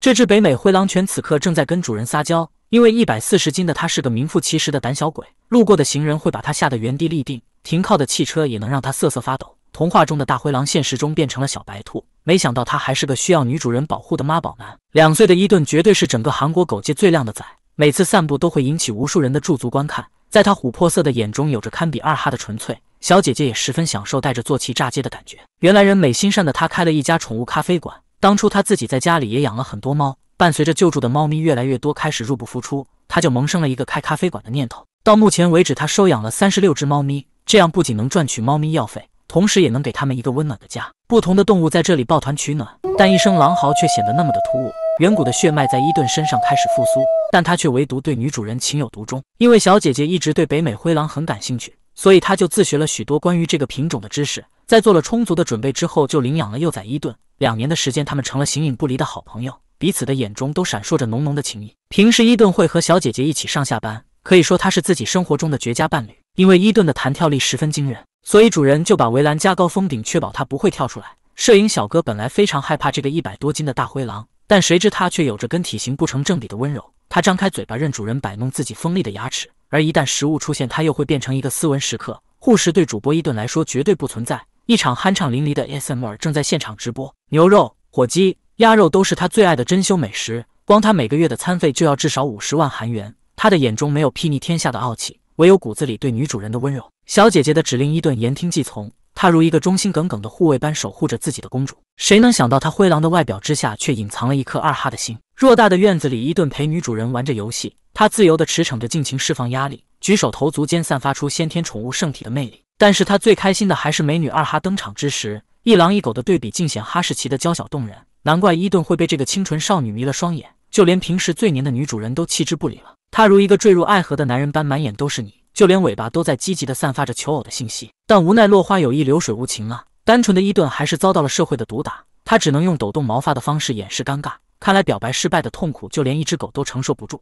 这只北美灰狼犬此刻正在跟主人撒娇，因为140斤的它是个名副其实的胆小鬼，路过的行人会把它吓得原地立定，停靠的汽车也能让它瑟瑟发抖。童话中的大灰狼现实中变成了小白兔，没想到它还是个需要女主人保护的妈宝男。2岁的伊顿绝对是整个韩国狗界最靓的仔，每次散步都会引起无数人的驻足观看，在他琥珀色的眼中有着堪比2哈的纯粹。小姐姐也十分享受带着坐骑炸街的感觉。原来人美心善的她开了一家宠物咖啡馆，当初她自己在家里也养了很多猫，伴随着救助的猫咪越来越多，开始入不敷出，她就萌生了一个开咖啡馆的念头。到目前为止，她收养了36只猫咪，这样不仅能赚取猫咪药费，同时也能给它们一个温暖的家。不同的动物在这里抱团取暖，但一声狼嚎却显得那么的突兀。远古的血脉在伊顿身上开始复苏，但他却唯独对女主人情有独钟。因为小姐姐一直对北美灰狼很感兴趣，所以他就自学了许多关于这个品种的知识，在做了充足的准备之后，就领养了幼崽伊顿。2年的时间，他们成了形影不离的好朋友，彼此的眼中都闪烁着浓浓的情谊。平时伊顿会和小姐姐一起上下班，可以说他是自己生活中的绝佳伴侣。因为伊顿的弹跳力十分惊人，所以主人就把围栏加高封顶，确保他不会跳出来。摄影小哥本来非常害怕这个100多斤的大灰狼，但谁知他却有着跟体型不成正比的温柔。他张开嘴巴任主人摆弄自己锋利的牙齿，而一旦食物出现，他又会变成一个斯文时刻。护食对主播伊顿来说绝对不存在。一场酣畅淋漓的 ASMR 正在现场直播，牛肉、火鸡、鸭肉都是他最爱的珍馐美食，光他每个月的餐费就要至少50万韩元。他的眼中没有睥睨天下的傲气，唯有骨子里对女主人的温柔。小姐姐的指令伊顿言听计从，他如一个忠心耿耿的护卫般守护着自己的公主。谁能想到他灰狼的外表之下却隐藏了一颗2哈的心。偌大的院子里，伊顿陪女主人玩着游戏，他自由地驰骋着，尽情释放压力，举手投足间散发出先天宠物圣体的魅力。但是他最开心的还是美女2哈登场之时，一狼一狗的对比尽显哈士奇的娇小动人。难怪伊顿会被这个清纯少女迷了双眼，就连平时最黏的女主人都弃之不理了。他如一个坠入爱河的男人般满眼都是你，就连尾巴都在积极地散发着求偶的信息。但无奈落花有意，流水无情啊！单纯的伊顿还是遭到了社会的毒打，他只能用抖动毛发的方式掩饰尴尬。看来表白失败的痛苦，就连一只狗都承受不住。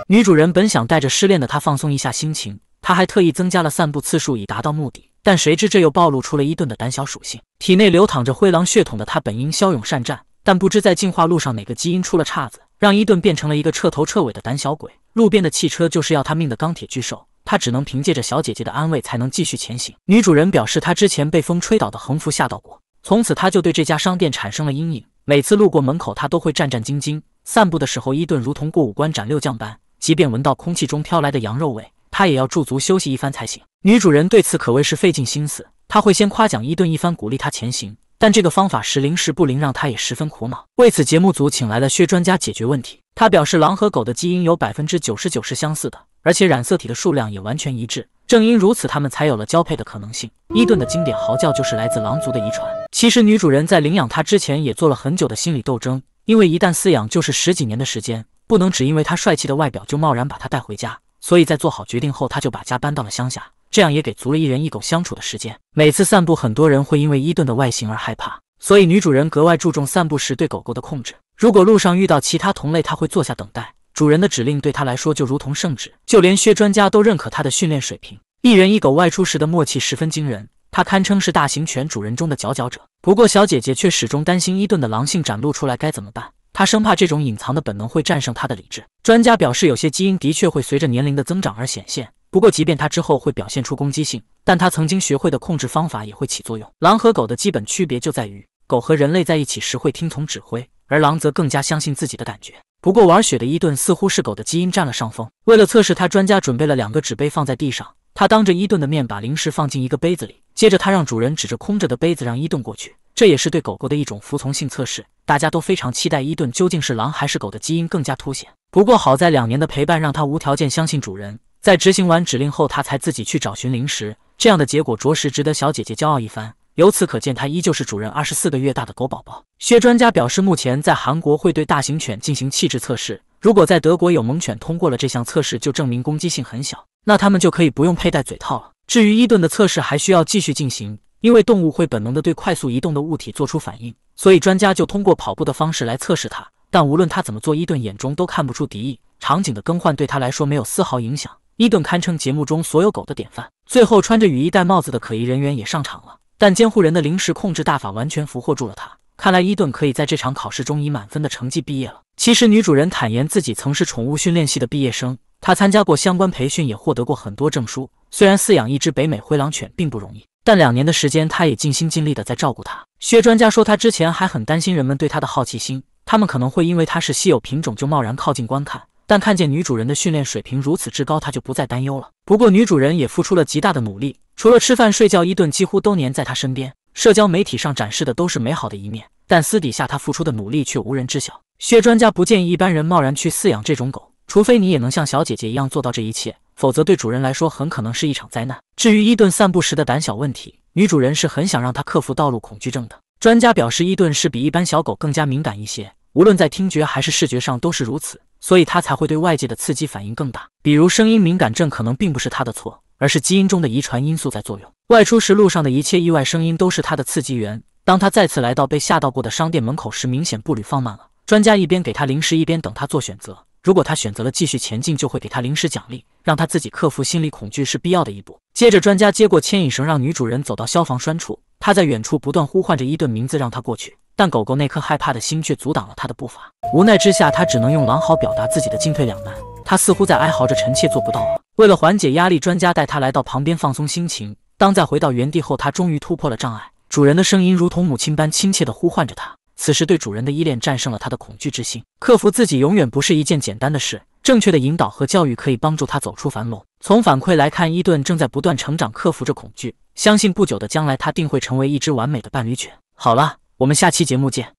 女主人本想带着失恋的她放松一下心情，她还特意增加了散步次数以达到目的，但谁知这又暴露出了伊顿的胆小属性。体内流淌着灰狼血统的他本应骁勇善战，但不知在进化路上哪个基因出了岔子，让伊顿变成了一个彻头彻尾的胆小鬼。路边的汽车就是要他命的钢铁巨兽，他只能凭借着小姐姐的安慰才能继续前行。女主人表示她之前被风吹倒的横幅吓到过，从此他就对这家商店产生了阴影，每次路过门口他都会战战兢兢。散步的时候，伊顿如同过五关斩六将般，即便闻到空气中飘来的羊肉味，他也要驻足休息一番才行。女主人对此可谓是费尽心思，她会先夸奖伊顿一番，鼓励他前行，但这个方法时灵时不灵，让他也十分苦恼。为此，节目组请来了薛专家解决问题。他表示，狼和狗的基因有99%是相似的，而且染色体的数量也完全一致。正因如此，他们才有了交配的可能性。伊顿的经典嚎叫就是来自狼族的遗传。其实女主人在领养他之前也做了很久的心理斗争，因为一旦饲养就是10几年的时间，不能只因为他帅气的外表就贸然把他带回家。所以在做好决定后，他就把家搬到了乡下，这样也给足了一人一狗相处的时间。每次散步，很多人会因为伊顿的外形而害怕，所以女主人格外注重散步时对狗狗的控制。如果路上遇到其他同类，她会坐下等待，主人的指令对她来说就如同圣旨，就连薛专家都认可她的训练水平。一人一狗外出时的默契十分惊人，她堪称是大型犬主人中的佼佼者。不过小姐姐却始终担心伊顿的狼性展露出来该怎么办，她生怕这种隐藏的本能会战胜她的理智。专家表示，有些基因的确会随着年龄的增长而显现，不过即便它之后会表现出攻击性，但它曾经学会的控制方法也会起作用。狼和狗的基本区别就在于，狗和人类在一起时会听从指挥，而狼则更加相信自己的感觉。不过玩雪的伊顿似乎是狗的基因占了上风。为了测试他，专家准备了2个纸杯放在地上，他当着伊顿的面把零食放进一个杯子里，接着他让主人指着空着的杯子让伊顿过去，这也是对狗狗的一种服从性测试。大家都非常期待伊顿究竟是狼还是狗的基因更加凸显。不过好在2年的陪伴让他无条件相信主人，在执行完指令后，他才自己去找寻零食，这样的结果着实值得小姐姐骄傲一番。由此可见，他依旧是主人24个月大的狗宝宝。薛专家表示，目前在韩国会对大型犬进行气质测试，如果在德国有猛犬通过了这项测试，就证明攻击性很小，那他们就可以不用佩戴嘴套了。至于伊顿的测试还需要继续进行，因为动物会本能地对快速移动的物体做出反应，所以专家就通过跑步的方式来测试它。但无论他怎么做，伊顿眼中都看不出敌意，场景的更换对他来说没有丝毫影响。伊顿堪称节目中所有狗的典范。最后穿着雨衣戴帽子的可疑人员也上场了，但监护人的临时控制大法完全俘获住了他。看来伊顿可以在这场考试中以满分的成绩毕业了。其实女主人坦言自己曾是宠物训练系的毕业生，她参加过相关培训，也获得过很多证书。虽然饲养一只北美灰狼犬并不容易，但2年的时间，她也尽心尽力的在照顾它。薛专家说，他之前还很担心人们对他的好奇心，他们可能会因为它是稀有品种就贸然靠近观看。但看见女主人的训练水平如此之高，他就不再担忧了。不过女主人也付出了极大的努力，除了吃饭睡觉，伊顿几乎都黏在她身边。社交媒体上展示的都是美好的一面，但私底下她付出的努力却无人知晓。薛专家不建议一般人贸然去饲养这种狗，除非你也能像小姐姐一样做到这一切，否则对主人来说很可能是一场灾难。至于伊顿散步时的胆小问题，女主人是很想让他克服道路恐惧症的。专家表示，伊顿是比一般小狗更加敏感一些，无论在听觉还是视觉上都是如此，所以他才会对外界的刺激反应更大。比如声音敏感症可能并不是他的错，而是基因中的遗传因素在作用。外出时路上的一切意外声音都是他的刺激源。当他再次来到被吓到过的商店门口时，明显步履放慢了。专家一边给他零食，一边等他做选择。如果他选择了继续前进，就会给他零食奖励，让他自己克服心理恐惧是必要的一步。接着，专家接过牵引绳，让女主人走到消防栓处。他在远处不断呼唤着伊顿名字，让他过去，但狗狗那颗害怕的心却阻挡了他的步伐。无奈之下，他只能用狼嚎表达自己的进退两难。他似乎在哀嚎着，臣妾做不到了。为了缓解压力，专家带他来到旁边放松心情。当再回到原地后，他终于突破了障碍。主人的声音如同母亲般亲切地呼唤着他。此时对主人的依恋战胜了他的恐惧之心。克服自己永远不是一件简单的事，正确的引导和教育可以帮助他走出樊笼。从反馈来看，伊顿正在不断成长，克服着恐惧。相信不久的将来，他定会成为一只完美的伴侣犬。好了，我们下期节目见。